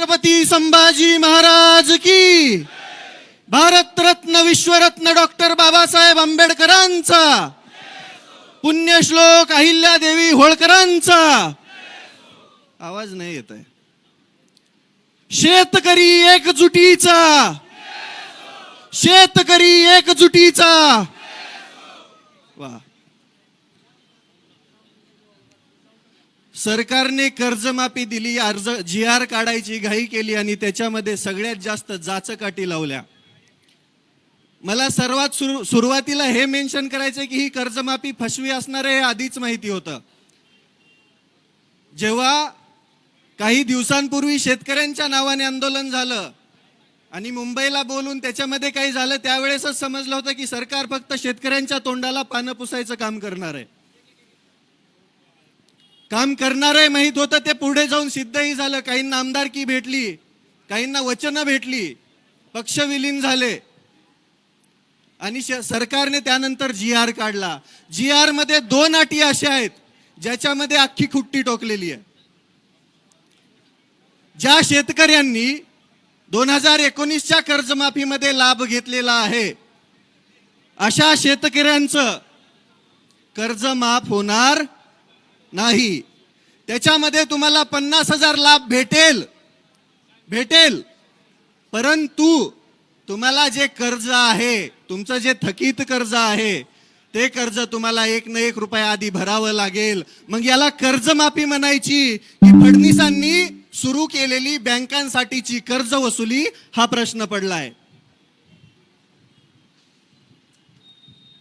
छत्रपती संभाजी महाराज की, भारत रत्न विश्वरत्न डॉक्टर बाबासाहेब आंबेडकरांचा, पुण्यश्लोक अहिल्यादेवी होळकरांचा आवाज नाही येत आहे. शेतकरी एकजुटीचा, शेतकरी एकजुटीचा. वा. सरकारने कर्जमाफी दिली, अर्ज GR काढायची घाई केली आणि त्याच्यामध्ये सगळ्यात जास्त जाचकाठी लावल्या. मला सर्वात सुरुवातीला हे मेन्शन करायचं की ही कर्जमाफी फसवी असणार आहे हे आधीच माहिती होतं. जेव्हा काही दिवसांपूर्वी शेतकऱ्यांच्या नावाने आंदोलन झालं आणि मुंबईला बोलून त्याच्यामध्ये काही झालं, त्यावेळेसच समजलं होतं की सरकार फक्त शेतकऱ्यांच्या तोंडाला पानं पुसायचं काम करणार आहे. काम करणार आहे माहित होतं, ते पुढे जाऊन सिद्धही झालं. काहींना आमदारकी भेटली, काहींना वचनं भेटली, पक्ष विलीन झाले आणि सरकारने त्यानंतर GR काढला. GR मध्ये 2 अटी अशा आहेत ज्याच्यामध्ये अख्खी खुट्टी टोकलेली आहे. ज्या शेतकऱ्यांनी 2019च्या कर्जमाफीमध्ये लाभ घेतलेला आहे अशा शेतकऱ्यांचं कर्ज माफ होणार नाही. त्याच्यामध्ये तुम्हाला 50,000 लाभ भेटेल, परंतु तुम्हाला जे कर्ज आहे, तुमचं जे थकीत कर्ज आहे, ते कर्ज तुम्हाला 1 ना 1 रुपया आधी भरावं लागेल. मग याला कर्जमाफी म्हणायची की फडणवीसांनी सुरू केलेली बँकांसाठीची कर्ज वसुली, हा प्रश्न पडलाय.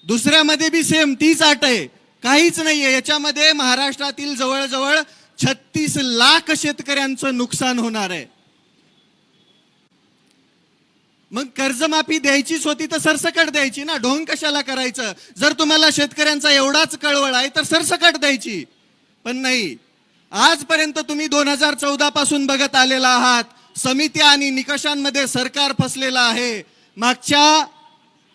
दुसऱ्यामध्ये बी सेम तीच अट आहे, काहीच नाहीये. याच्यामध्ये महाराष्ट्रातील जवळजवळ 36 लाख शेतकऱ्यांचं नुकसान होणार आहे. मग कर्जमाफी द्यायचीच होती तर सरसकट द्यायची ना, ढोंग कशाला करायचं? जर तुम्हाला शेतकऱ्यांचा एवढाच कळवळ आहे तर सरसकट द्यायची. पण नाही, आजपर्यंत तुम्ही 2014 पासून बघत आलेला आहात. समित्या आणि निकषांमध्ये सरकार फसलेलं आहे. मागच्या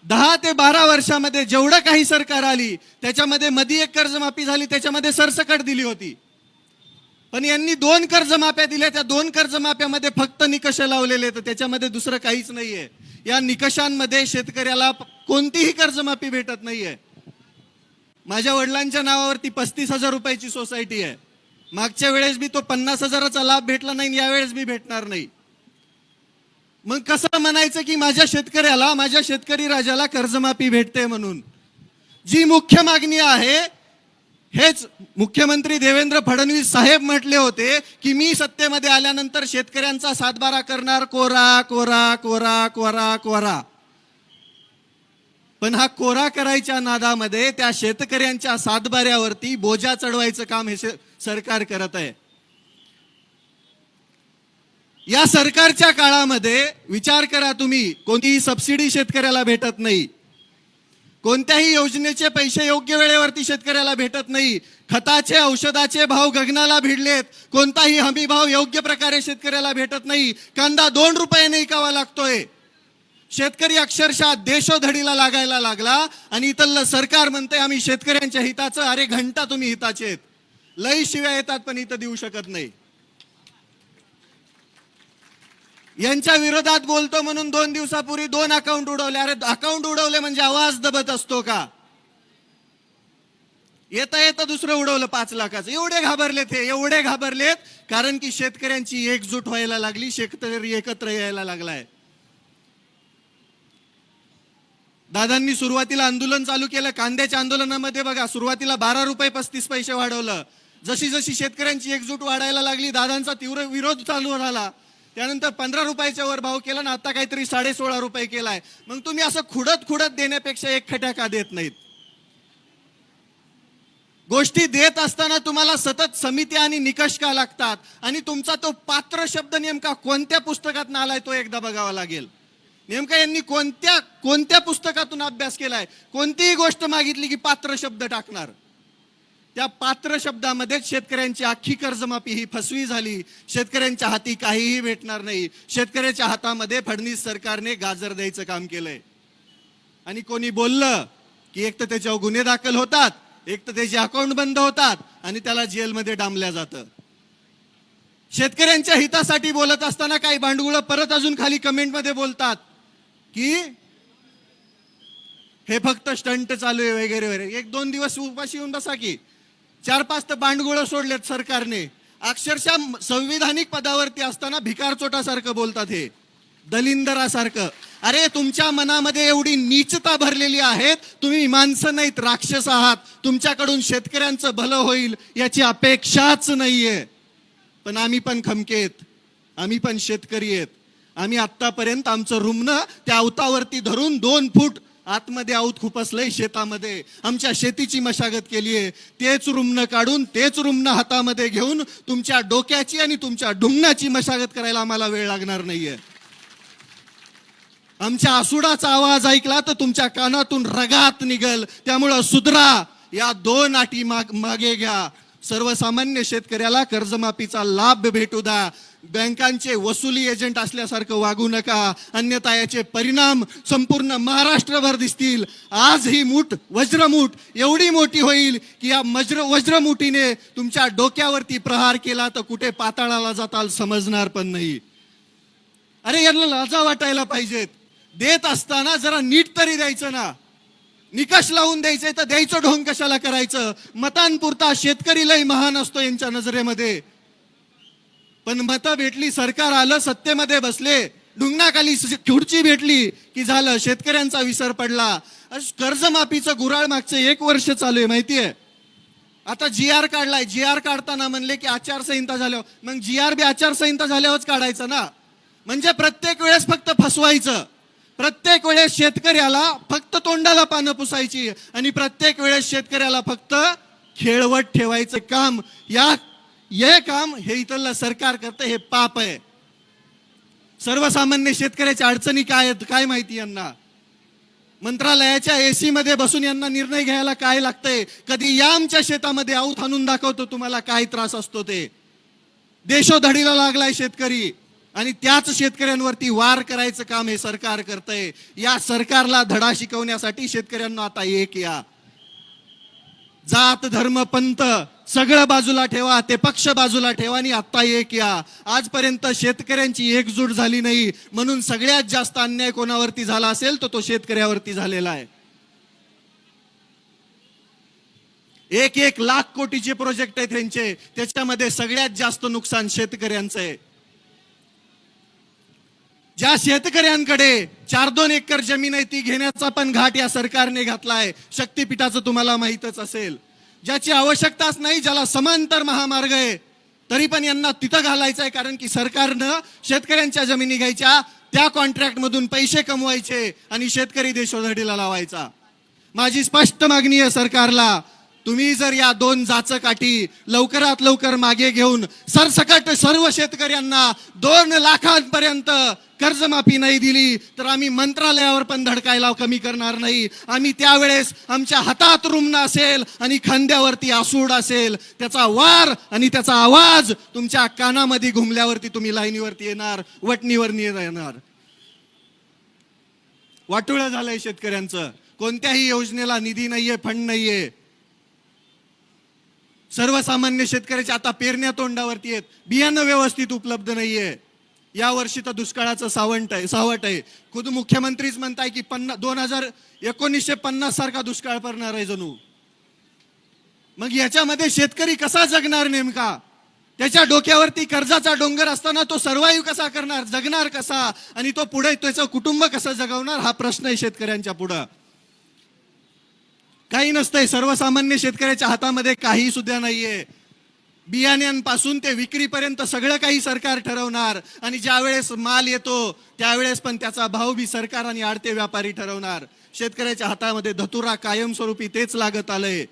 10 ते 12 वर्षामध्ये जेवढं काही सरकार आली त्याच्यामध्ये मध्ये एक कर्जमाफी झाली, त्याच्यामध्ये सरसकट दिली होती. पण यांनी 2 कर्जमाफ्या दिल्या, त्या 2 कर्जमाफ्यामध्ये फक्त निकष लावलेले, तर त्याच्यामध्ये दुसरं काहीच नाहीये. या निकषांमध्ये शेतकऱ्याला कोणतीही कर्जमाफी भेटत नाहीये. माझ्या वडिलांच्या नावावरती 35,000 रुपयाची सोसायटी आहे. मागच्या वेळेस बी तो 50,000चा लाभ भेटला नाही, यावेळेस बी भेटणार नाही. मग कसं म्हणायचं की माझ्या शेतकऱ्याला, माझ्या शेतकरी राजाला कर्जमाफी भेटते म्हणून? जी मुख्य मागणी आहे, हेच मुख्यमंत्री देवेंद्र फडणवीस साहेब म्हटले होते की मी सत्तेमध्ये आल्यानंतर शेतकऱ्यांचा सातबारा करणार, कोरा कोरा कोरा कोरा कोरा. पण हा कोरा करायच्या नादामध्ये त्या शेतकऱ्यांच्या सातबाऱ्यावरती बोजा चढवायचं काम हे सरकार करत आहे. या सरकारच्या काळामध्ये विचार करा तुम्ही, कोणतीही सबसिडी शेतकऱ्याला भेटत नाही, कोणत्याही योजनेचे पैसे योग्य वेळेवरती शेतकऱ्याला भेटत नाही, खताचे औषधाचे भाव गगनाला भिडलेत, कोणताही हमी भाव योग्य प्रकारे शेतकऱ्याला भेटत नाही. कांदा 2 रुपयाने विकावा लागतोय. शेतकरी अक्षरशः देशोधडीला लागायला लागला आणि इथलं सरकार म्हणते आम्ही शेतकऱ्यांच्या हिताचं. अरे घंटा तुम्ही हिताचे आहेत, लई शिव्या येतात पण इथं देऊ शकत नाही. यांच्या विरोधात बोलतो म्हणून 2 दिवसापूर्वी 2 अकाउंट उडवले. अरे अकाउंट उडवले म्हणजे आवाज दबत असतो का? येता दुसरं उडवलं 5 लाखाचं. एवढे घाबरलेत हे, एवढे घाबरलेत कारण की शेतकऱ्यांची एकजूट व्हायला लागली, शेतकरी एकत्र यायला लागलाय. दादांनी सुरुवातीला आंदोलन चालू केलं. कांद्याच्या आंदोलनामध्ये बघा, सुरुवातीला 12 रुपये 35 पैसे वाढवलं. जशी जशी शेतकऱ्यांची एकजूट वाढायला लागली, दादांचा तीव्र विरोध चालू झाला. त्यानंतर 15 रुपयाच्या वर भाव केला ना, आता काहीतरी 16.5 रुपये केलाय. मग तुम्ही असं खुडत देण्यापेक्षा एक खट्या का देत नाहीत? गोष्टी देत असताना तुम्हाला सतत समित्या आणि निकष का लागतात? आणि तुमचा तो पात्र शब्द नेमका कोणत्या पुस्तकातून आलाय तो एकदा बघावा लागेल. नेमका यांनी कोणत्या पुस्तकातून अभ्यास केलाय? कोणतीही गोष्ट मागितली की पात्र शब्द टाकणार. त्या पात्र शब्दामध्ये शेतकऱ्यांची अख्खी कर्जमाफी ही फसवी झाली. शेतकऱ्यांच्या हाती काहीही भेटणार नाही. शेतकऱ्याच्या हातामध्ये फडणवीस सरकारने गाजर द्यायचं काम केलंय. आणि कोणी बोललं की एक तर त्याच्यावर गुन्हे दाखल होतात, एक तर त्याचे अकाउंट बंद होतात आणि त्याला जेलमध्ये डांबल्या जातं. शेतकऱ्यांच्या हितासाठी बोलत असताना काही भांडवळ परत अजून खाली कमेंटमध्ये बोलतात की हे फक्त स्टंट चालू आहे वगैरे वगैरे. एक दोन दिवस उपाशी येऊन बसा की. 4-5 तर बांडगुळ सोडलेत सरकारने. अक्षरशः संविधानिक पदावरती असताना भिकार चोटासारखं बोलतात, हे दलिंदरासारखं. अरे तुमच्या मनामध्ये एवढी नीचता भरलेली आहे, तुम्ही माणसं नाहीत, राक्षस आहात. तुमच्याकडून शेतकऱ्यांचं भलं होईल याची अपेक्षाच नाहीये. पण आम्ही पण खमकेत, आम्ही पण शेतकरी आहेत. आम्ही आतापर्यंत आमचं रुमणं त्या अवतावरती धरून 2 फूट आतमध्ये आऊत खुपसलंय शेतामध्ये. आमच्या शेतीची मशागत केली आहे. तेच रुमणं काढून, तेच रुमणं हातामध्ये घेऊन तुमच्या डोक्याची आणि तुमच्या ढुंगणाची मशागत करायला आम्हाला वेळ लागणार नाहीये. आमच्या आसुडाचा आवाज ऐकला तर तुमच्या कानातून रगात निघल. त्यामुळं सुधरा, या 2 अटी मागे घ्या. सर्वसामान्य शेतकऱ्याला कर्जमाफीचा लाभ भेटू द्या. बँकांचे वसुली एजंट असल्यासारखं वागू नका, अन्यथा याचे परिणाम संपूर्ण महाराष्ट्रभर दिसतील. आज ही मूठ, वज्रमूठ एवढी मोठी होईल की या वज्रमुठीने तुमच्या डोक्यावरती प्रहार केला तर कुठे पाताळाला जाताल समजणार पण नाही. अरे यांना लाजा वाटायला पाहिजेत. देत असताना जरा नीट तरी द्यायचं ना. निकष लावून द्यायचंय तर द्यायचं ढोंग कशाला करायचं. मतांपुरता शेतकरी लय महान असतो यांच्या नजरेमध्ये. पण मतं भेटली, सरकार आलं, सत्तेमध्ये बसले, ढुंगणाखाली खुर्ची भेटली की झालं, शेतकऱ्यांचा विसर पडला. कर्जमाफीचं गुऱ्हाळ मागचं 1 वर्ष चालू आहे माहितीये. आता GR काढलाय. GR काढताना म्हणले की आचारसंहिता झाल्यावर, मग GR बी आचारसंहिता झाल्यावरच काढायचं ना. म्हणजे प्रत्येक वेळेस फक्त फसवायचं, प्रत्येक वेळेस शेतकऱ्याला फक्त तोंडाला पानं पुसायची आणि प्रत्येक वेळेस शेतकऱ्याला फक्त खेळवत ठेवायचं काम. हे काम हे इथलं सरकार करतं, हे पाप आहे. सर्वसामान्य शेतकऱ्याच्या अडचणी काय आहेत काय माहिती यांना. मंत्रालयाच्या AC मध्ये बसून यांना निर्णय घ्यायला काय लागतंय. कधी या आमच्या शेतामध्ये आऊत हाणून दाखवतो तुम्हाला काय त्रास असतो ते. देशोधडीला लागलाय शेतकरी आणि त्याच शेतकऱ्यांवरती वार करायचं काम हे सरकार करतंय. या सरकारला धडा शिकवण्यासाठी शेतकऱ्यांना आता एक या. जात धर्म पंथ सगळं बाजूला ठेवा, ते पक्ष बाजूला ठेवा आणि आता एक या. आजपर्यंत शेतकऱ्यांची एकजूट झाली नाही, म्हणून सगळ्यात जास्त अन्याय कोणावरती झाला असेल तर तो शेतकऱ्यावरती झालेला आहे. 1-1 लाख कोटीचे प्रोजेक्ट आहेत त्यांचे, त्याच्यामध्ये सगळ्यात जास्त नुकसान शेतकऱ्यांचं आहे. ज्या शेतकऱ्यांकडे 4-2 एकर जमीन आहे ती घेण्याचा पण घाट या सरकारने घातलाय. शक्तीपीठाचं तुम्हाला माहीतच असेल. ज्याची आवश्यकताच नाही, ज्याला समांतर महामार्ग आहे, तरी पण यांना तिथं घालायचं आहे. कारण की सरकारनं शेतकऱ्यांच्या जमिनी घ्यायच्या, त्या कॉन्ट्रॅक्टमधून पैसे कमवायचे आणि शेतकरी देशोधडीला लावायचा. माझी स्पष्ट मागणी आहे सरकारला, तुम्ही जर या 2 जाचकाठी लवकरात लवकर मागे घेऊन सरसकट सर्व शेतकऱ्यांना 2 लाखांपर्यंत कर्जमाफी नाही दिली तर आम्ही मंत्रालयावर पण धडकायला कमी करणार नाही. आम्ही त्यावेळेस आमच्या हातात रुमणं असेल आणि खांद्यावरती आसूड असेल, त्याचा वार आणि त्याचा आवाज तुमच्या कानामध्ये घुमल्यावरती तुम्ही लाईनीवरती येणार, वटणीवर येणार. वाटोळं झालंय शेतकऱ्यांचं. कोणत्याही योजनेला निधी नाहीये, फंड नाहीये. सर्वसामान्य शेतकऱ्याच्या आता पेरण्या तोंडावरती आहेत, बियाणं व्यवस्थित उपलब्ध नाहीये. या वर्षी तर दुष्काळाचं सावट आहे. खुद मुख्यमंत्रीच म्हणताय की 1950 सारखा दुष्काळ पडणार आहे जणू. मग याच्यामध्ये शेतकरी कसा जगणार नेमका. त्याच्या डोक्यावरती कर्जाचा डोंगर असताना तो सर्वाईव्ह कसा करणार, जगणार कसा, आणि तो पुढे त्याचं कुटुंब कसं जगवणार, हा प्रश्न आहे शेतकऱ्यांच्या पुढं. काही नसतंय, सर्वसामान्य शेतकऱ्याच्या हातामध्ये काही सुद्धा नाहीये. बियाण्यांपासून ते विक्रीपर्यंत सगळं काही सरकार ठरवणार आणि ज्यावेळेस माल येतो त्यावेळेस पण त्याचा भाव बी सरकार आणि आडते व्यापारी ठरवणार. शेतकऱ्याच्या हातामध्ये धतुरा कायमस्वरूपी तेच लागत आलंय.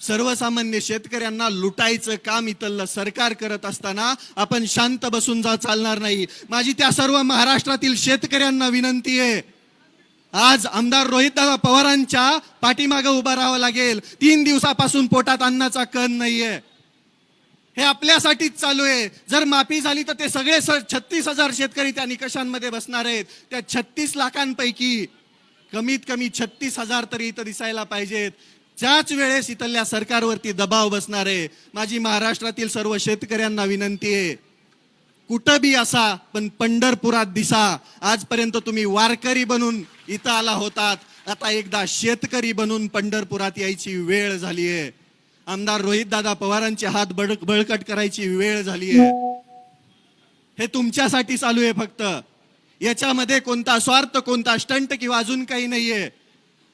सर्वसामान्य शेतकऱ्यांना लुटायचं काम इथलं सरकार करत असताना आपण शांत बसून चालणार नाही. माझी त्या सर्व महाराष्ट्रातील शेतकऱ्यांना विनंती आहे, आज आमदार रोहितदादा पवारांच्या पाठीमागे उभा राहावं लागेल. 3 दिवसापासून पोटात अन्नाचा कण नाहीये. हे आपल्यासाठीच चालू आहे. जर माफी झाली तर ते सगळे 36,000 शेतकरी त्या निकषांमध्ये बसणार आहेत. त्या 36 लाखांपैकी कमीत कमी 36,000 तरी इथं दिसायला पाहिजेत. त्याच वेळेस इथल्या सरकारवरती दबाव बसणार आहे. माझी महाराष्ट्रातील सर्व शेतकऱ्यांना विनंती आहे, कुठं बी असा पण पंढरपुरात दिसा. आजपर्यंत तुम्ही वारकरी बनून इथं आला होतात, आता एकदा शेतकरी बनून पंढरपुरात यायची वेळ झाली आहे. आमदार रोहितदादा पवारांचे हात बळकट करायची वेळ झाली आहे. हे तुमच्यासाठी चालू आहे फक्त. याच्यामध्ये कोणता स्वार्थ, कोणता स्टंट किंवा अजून काही नाहीये.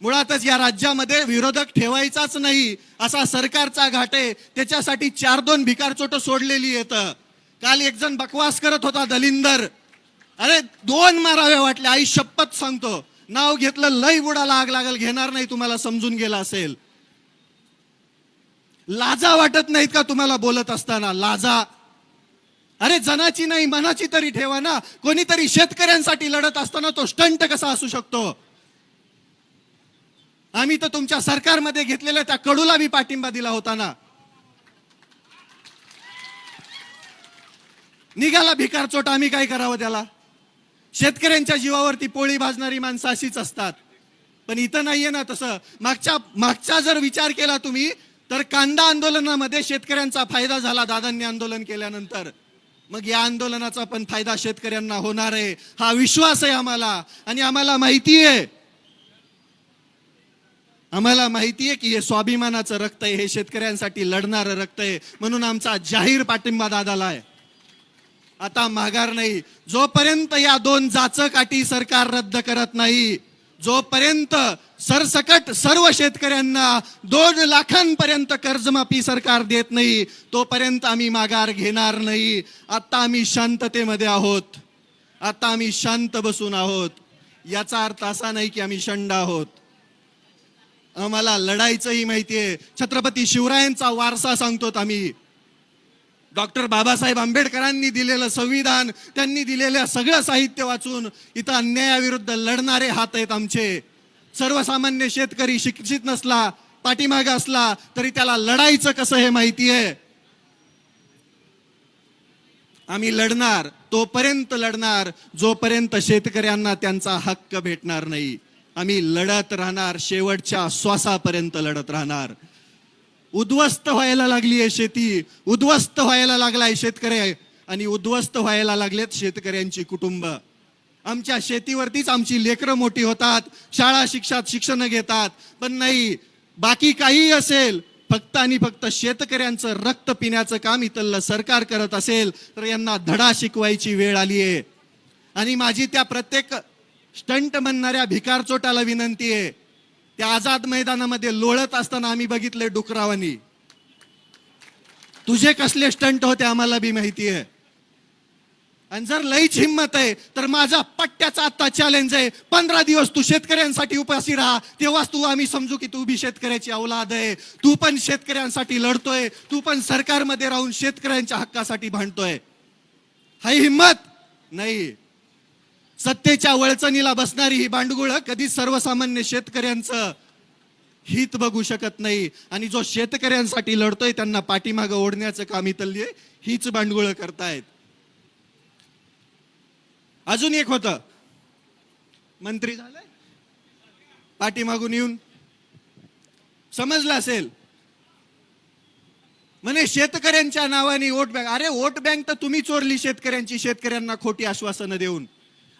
मुळातच या राज्यामध्ये विरोधक ठेवायचाच नाही असा सरकारचा घाट आहे. त्याच्यासाठी 4-2 भिकारचोट सोडलेली येतं. काल एक जण बकवास करत होता, दलिंदर. अरे 2 मारावे वाटले, आई शपथ सांगतो. नाव घेतलं लई बुडाला आग लागल, घेणार नाही, तुम्हाला समजून गेला असेल. लाजा वाटत नाहीत का तुम्हाला बोलत असताना? लाजा. अरे जनाची नाही मनाची तरी ठेवा ना. कोणीतरी शेतकऱ्यांसाठी लढत असताना तो स्टंट कसा असू शकतो? आम्ही तर तुमच्या सरकारमध्ये घेतलेल्या त्या कडूला बी पाठिंबा दिला होता ना. निघाला भिकारचोट, आम्ही काय करावं त्याला? शेतकऱ्यांच्या जीवावरती पोळी भाजणारी माणसं अशीच असतात. पण इथं नाहीये ना तसं. मागचा जर विचार केला तुम्ही तर कांदा आंदोलनामध्ये शेतकऱ्यांचा फायदा झाला दादांनी आंदोलन केल्यानंतर. मग या आंदोलनाचा पण फायदा शेतकऱ्यांना होणार आहे, हा विश्वास आहे आम्हाला. आणि आम्हाला माहिती आहे की हे स्वाभिमानाचं रक्त आहे, हे शेतकऱ्यांसाठी लढणारं रक्त आहे. म्हणून आमचा जाहीर पाठिंबा दादाला आहे. आता माघार नाही. जोपर्यंत या 2 जाचकाठी सरकार रद्द करत नाही, जोपर्यंत सरसकट सर्व शेतकऱ्यांना 2 लाखांपर्यंत कर्जमाफी सरकार देत नाही, तोपर्यंत आम्ही माघार घेणार नाही. आता आम्ही शांततेमध्ये आहोत, आता आम्ही शांत बसून आहोत. याचा अर्थ असा नाही की आम्ही शंड आहोत. आम्हाला लढायचंही माहितीये. छत्रपती शिवरायांचा वारसा सांगतो आम्ही. डॉक्टर बाबासाहेब आंबेडकरांनी दिलेलं संविधान, त्यांनी दिलेलं सगळं साहित्य वाचून इथं अन्यायाविरुद्ध लढणारे हात आहेत आमचे. सर्वसामान्य शेतकरी शिक्षित नसला, पाठीमागे असला तरी त्याला लढायचं कसं हे माहिती आहे. आम्ही लढणार, तोपर्यंत लढणार जोपर्यंत शेतकऱ्यांना त्यांचा हक्क भेटणार नाही. आम्ही लढत राहणार, शेवटच्या श्वासापर्यंत लढत राहणार. उद्ध्वस्त व्हायला लागली आहे शेती, उद्ध्वस्त व्हायला लागलाय शेतकरी, आणि उद्ध्वस्त व्हायला लागलेत शेतकऱ्यांची कुटुंब. आमच्या शेतीवरतीच आमची लेकरं मोठी होतात, शाळा शिक्षण घेतात. पण नाही, बाकी काही असेल, फक्त आणि फक्त शेतकऱ्यांचं रक्त पिण्याचं काम इथलं सरकार करत असेल तर यांना धडा शिकवायची वेळ आली आहे. आणि माझी त्या प्रत्येक स्टंट म्हणणाऱ्या भिकारचोटाला विनंती आहे. त्या आझाद मैदानामध्ये लोळत असताना आम्ही बघितले डुकरावानी. तुझे कसले स्टंट होते आम्हाला बी माहिती आहे. आणि जर लईच हिंमत आहे तर माझा पट्ट्याचा आता चॅलेंज आहे, 15 दिवस तू शेतकऱ्यांसाठी उपाशी राहा, तेव्हाच तू आम्ही समजू की तू बी शेतकऱ्याची औलाद आहे. तू पण शेतकऱ्यांसाठी लढतोय, तू पण सरकारमध्ये राहून शेतकऱ्यांच्या हक्कासाठी भांडतोय. हाही हिंमत नाही. सत्तेच्या वळचणीला बसणारी ही बांडगुळ कधीच सर्वसामान्य शेतकऱ्यांचं हित बघू शकत नाही. आणि जो शेतकऱ्यांसाठी लढतोय त्यांना पाठीमागं ओढण्याचं काम इथली हीच बांडगुळ करतायत. अजून एक होतं, मंत्री झालंय पाठीमागून येऊन समजलं असेल, म्हणे शेतकऱ्यांच्या नावाने वोट बँक. अरे वोट बँक तर तुम्ही चोरली शेतकऱ्यांची, शेतकऱ्यांना खोटी आश्वासनं देऊन.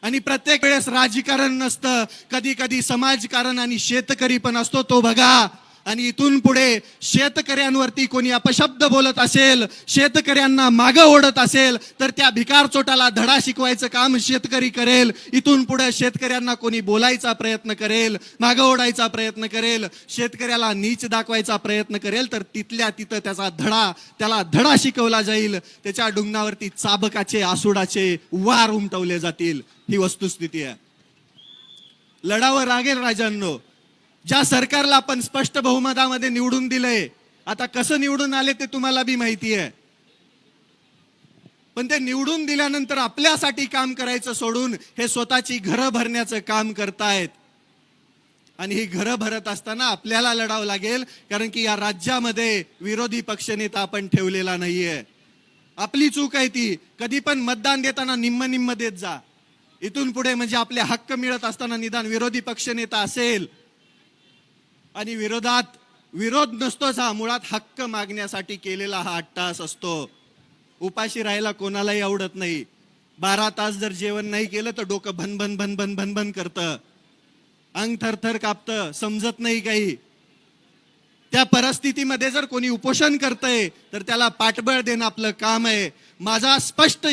आणि प्रत्येक वेळेस राजकारण नसतं, कधी कधी समाजकारण आणि शेतकरी पण असतो, तो बघा. आणि इथून पुढे शेतकऱ्यांवरती कोणी अपशब्द बोलत असेल, शेतकऱ्यांना मागं ओढत असेल तर त्या भिकारचोटाला धडा शिकवायचं काम शेतकरी करेल. इथून पुढे शेतकऱ्यांना कोणी बोलायचा प्रयत्न करेल, मागं ओढायचा प्रयत्न करेल, शेतकऱ्याला नीच दाखवायचा प्रयत्न करेल तर तिथल्या तिथं त्याला धडा शिकवला जाईल. त्याच्या डुंगणावरती चाबकाचे आसुडाचे वार उमटवले जातील. ही वस्तुस्थिती आहे. लढावं लागेल राजांनो. ज्या सरकारला आपण स्पष्ट बहुमतामध्ये निवडून दिलंय, आता कसं निवडून आले ते तुम्हाला बी माहिती आहे. पण ते निवडून दिल्यानंतर आपल्यासाठी काम करायचं सोडून हे स्वतःची घरं भरण्याचं काम करतायत. आणि ही घरं भरत असताना आपल्याला लढावं लागेल, कारण की या राज्यामध्ये विरोधी पक्षनेता आपण ठेवलेला नाहीये. आपली चूक आहे ती. कधी पण मतदान देताना निम्म देत जा. इथून पुढे म्हणजे आपले हक्क मिळत असताना निदान विरोधी पक्षनेता असेल आणि विरोधात विरोध नसतोच, हा मुळात हक्क मागण्यासाठी केलेला हा अट्टहास असतो. उपाशी राहायला कोणालाही आवडत नाही. 12 तास जर जेवण नाही केलं तर डोकं भनभन भनभन भनभन करतं, अंग थरथर कापतं, समजत नाही काही. त्या परिस्थितीमध्ये जर कोणी उपोषण करतंय तर त्याला पाठबळ देणं आपलं काम आहे. माझा स्पष्ट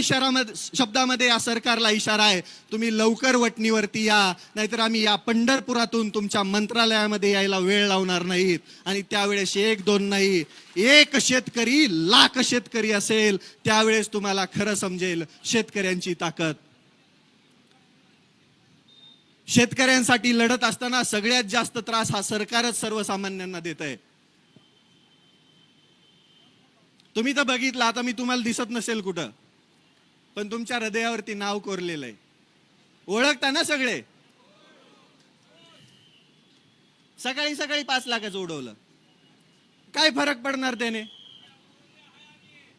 शब्दामध्ये या सरकारला इशारा आहे, तुम्ही लवकर वटणीवरती या, नाहीतर आम्ही या पंढरपुरातून तुमच्या मंत्रालयामध्ये यायला वेळ लावणार नाहीत. आणि त्यावेळेस 1-2 नाही, 1 शेतकरी लाख शेतकरी असेल, त्यावेळेस तुम्हाला खरं समजेल शेतकऱ्यांची ताकद. शेतकऱ्यांसाठी लढत असताना सगळ्यात जास्त त्रास हा सरकारच सर्वसामान्यांना देत आहे. तुम्ही तर बघितलं, आता मी तुम्हाला दिसत नसेल कुठं, पण तुमच्या हृदयावरती नाव कोरलेलं आहे. ओळखता ना सगळे? सकाळी सकाळी 5 लाखाचं उडवलं, काय फरक पडणार त्याने?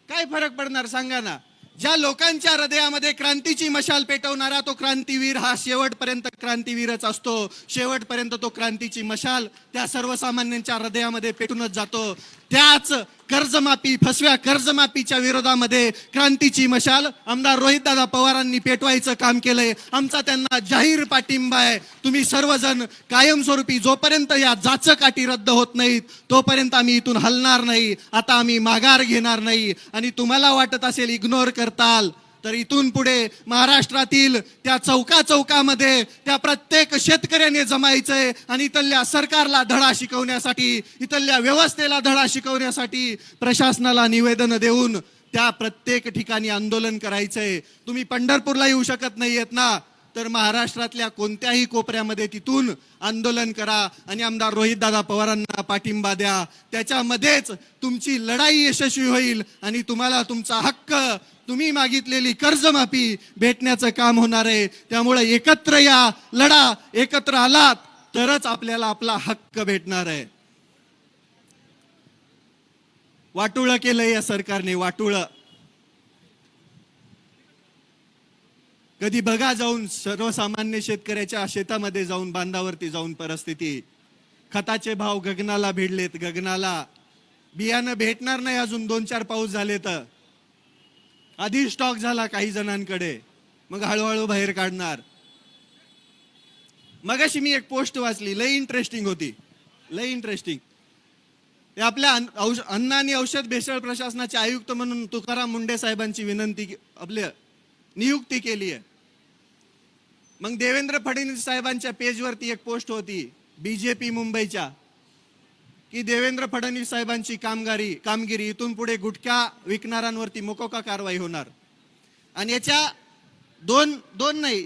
काय फरक पडणार सांगा ना? ज्या लोकांच्या हृदयामध्ये क्रांतीची मशाल पेटवणारा तो क्रांतीवीर हा शेवटपर्यंत क्रांतीवीरच असतो. शेवटपर्यंत तो क्रांतीची मशाल त्या सर्वसामान्यांच्या हृदयामध्ये पेटूनच जातो. त्याच कर्जमाफी, फसव्या कर्जमाफीच्या विरोधामध्ये क्रांतीची मशाल आमदार रोहितदादा पवारांनी पेटवायचं काम केलंय. आमचा त्यांना जाहीर पाठिंबा आहे. तुम्ही सर्वजण कायमस्वरूपी, जोपर्यंत या जाचकाठी रद्द होत नाहीत तोपर्यंत आम्ही इथून हलणार नाही. आता आम्ही माघार घेणार नाही. आणि तुम्हाला वाटत असेल इग्नोर करताल, तर इथून पुढे महाराष्ट्रातील त्या चौकामध्ये त्या प्रत्येक शेतकऱ्याने जमायचंय आणि इथल्या सरकारला धडा शिकवण्यासाठी, इथल्या व्यवस्थेला धडा शिकवण्यासाठी प्रशासनाला निवेदन देऊन त्या प्रत्येक ठिकाणी आंदोलन करायचंय. तुम्ही पंढरपूरला येऊ शकत नाहीयेत ना, तर महाराष्ट्रातल्या कोणत्याही कोपऱ्यामध्ये तिथून आंदोलन करा आणि आमदार रोहितदादा पवारांना पाठिंबा द्या. त्याच्यामध्येच तुमची लढाई यशस्वी होईल आणि तुम्हाला तुमचा हक्क, तुम्ही मागितलेली कर्जमाफी भेटण्याचं काम होणार आहे. त्यामुळे एकत्र या, लढा. एकत्र आलात तरच आपल्याला आपला हक्क भेटणार आहे. वाटोळं केलंय या सरकारने, वाटोळं. कधी बघा जाऊन सर्वसामान्य शेतकऱ्याच्या शेतामध्ये जाऊन, बांधावरती जाऊन परिस्थिती. खताचे भाव गगनाला भिडलेत, गगनाला. बियाणं भेटणार नाही अजून 2-4 पाऊस झाले तर. आधी स्टॉक झाला काही जणांकडे, मग हळूहळू बाहेर काढणार. मगाशी मी एक पोस्ट वाचली, लय इंटरेस्टिंग होती, लय इंटरेस्टिंग. ते आपल्या अन्न आणि औषध भेसळ प्रशासनाचे आयुक्त म्हणून तुकाराम मुंडे साहेबांची आपल्या नियुक्ती केली आहे. मग देवेंद्र फडणवीस साहेबांच्या पेजवरती एक पोस्ट होती बीजेपी मुंबईच्या, की देवेंद्र फडणवीस साहेबांची कामगिरी इथून पुढे गुटखा विकणाऱ्यांवरती मोकोका कारवाई होणार. आणि याच्या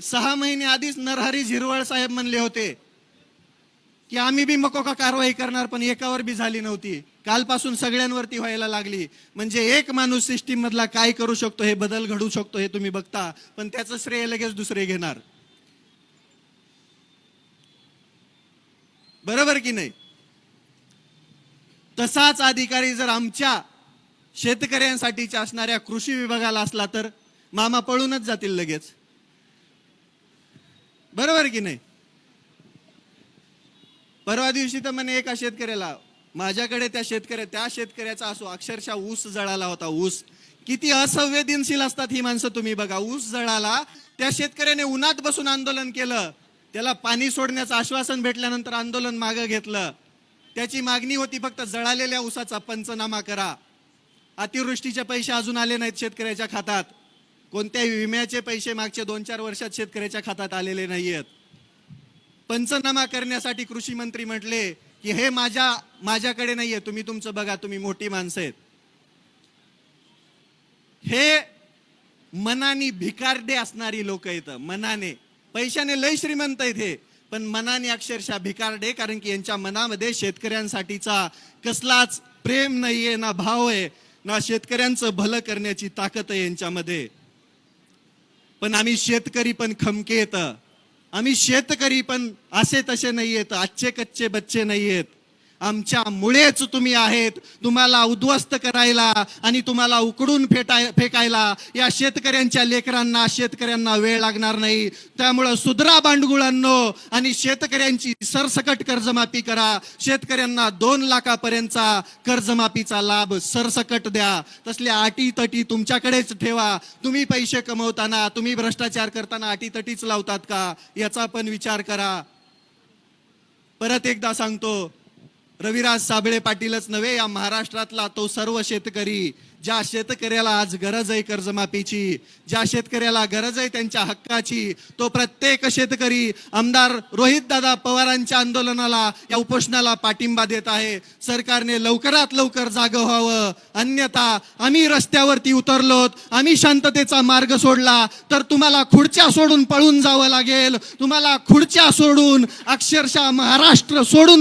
6 महिने आधीच नरहरी झिरवळ साहेब म्हणले होते की आम्ही बी मकोका कारवाई करणार, पण एकावर बी झाली नव्हती. कालपासून सगळ्यांवरती व्हायला लागली. म्हणजे एक माणूस सिस्टीम मधला काय करू शकतो, हे बदल घडू शकतो, हे तुम्ही बघता, पण त्याचं श्रेय लगेच दुसरे घेणार. बरोबर की नाही? तसाच अधिकारी जर आमच्या शेतकऱ्यांसाठीच्या असणाऱ्या कृषी विभागाला असला तर मामा पळूनच जातील लगेच. बरोबर की नाही? परवा दिवशी तर म्हणे एका शेतकऱ्याला, माझ्याकडे त्या शेतकऱ्याचा असो, अक्षरशः ऊस जळाला होता. ऊस किती असंवेदनशील असतात ही माणसं, तुम्ही बघा. ऊस जळाला, त्या शेतकऱ्याने उन्हात बसून आंदोलन केलं. त्याला पाणी सोडण्याचं आश्वासन भेटल्यानंतर आंदोलन मागे घेतलं. त्याची मागणी होती फक्त जळालेल्या ऊसाचा पंचनामा करा. अतिवृष्टीचे पैसे अजून आले नाहीत शेतकऱ्याच्या खात्यात. कोणत्याही विम्याचे पैसे मागच्या 2-4 वर्षात शेतकऱ्याच्या खात्यात आलेले नाहीयेत. पंचनामा करण्यासाठी कृषी मंत्री म्हटले की हे माझ्याकडे नाहीये, तुम्ही तुमचं बघा, तुम्ही मोठी माणसं आहेत. हे मनाने भिकारडे असणारी लोक आहेत. मनाने, पैशाने लय श्रीमंत आहेत हे, पण मनाने अक्षरशः भिकारडे. कारण की यांच्या मनामध्ये शेतकऱ्यांसाठीचा कसलाच प्रेम नाहीये, ना भाव आहे, ना शेतकऱ्यांचं भलं करण्याची ताकद आहे यांच्यामध्ये. पण आम्ही शेतकरी पण खमके येत. आम्ही शेतकरी पण असे तसे नाही आहेत, आजचे कच्चे बच्चे नाही आहेत. आमच्यामुळेच तुम्ही आहेत. तुम्हाला उद्ध्वस्त करायला आणि तुम्हाला उकडून फेकायला या शेतकऱ्यांच्या लेकरांना, शेतकऱ्यांना वेळ लागणार नाही. त्यामुळं सुधरा बांडगुळांनो आणि शेतकऱ्यांची सरसकट कर्जमाफी करा. शेतकऱ्यांना 2 लाखापर्यंतचा कर्जमाफीचा लाभ सरसकट द्या. तसल्या अटीतटी तुमच्याकडेच ठेवा. तुम्ही पैसे कमवताना, तुम्ही भ्रष्टाचार करताना अटीतटीच लावतात का, याचा पण विचार करा. परत एकदा सांगतो, रविराज साबळे पाटीलच नव्हे, या महाराष्ट्रातला तो सर्व शेतकरी, ज्या शेतकऱ्याला आज गरज आहे कर्जमाफीची, ज्या शेतकऱ्याला गरज आहे त्यांच्या हक्काची, तो प्रत्येक शेतकरी आमदार रोहितदादा पवारांच्या आंदोलनाला, या उपोषणाला पाठिंबा देत आहे. सरकारने लवकरात लवकर जागं व्हावं, अन्यथा आम्ही रस्त्यावरती उतरलोत, आम्ही शांततेचा मार्ग सोडला तर तुम्हाला खुर्च्या सोडून पळून जावं लागेल. तुम्हाला खुर्च्या सोडून, अक्षरशः महाराष्ट्र सोडून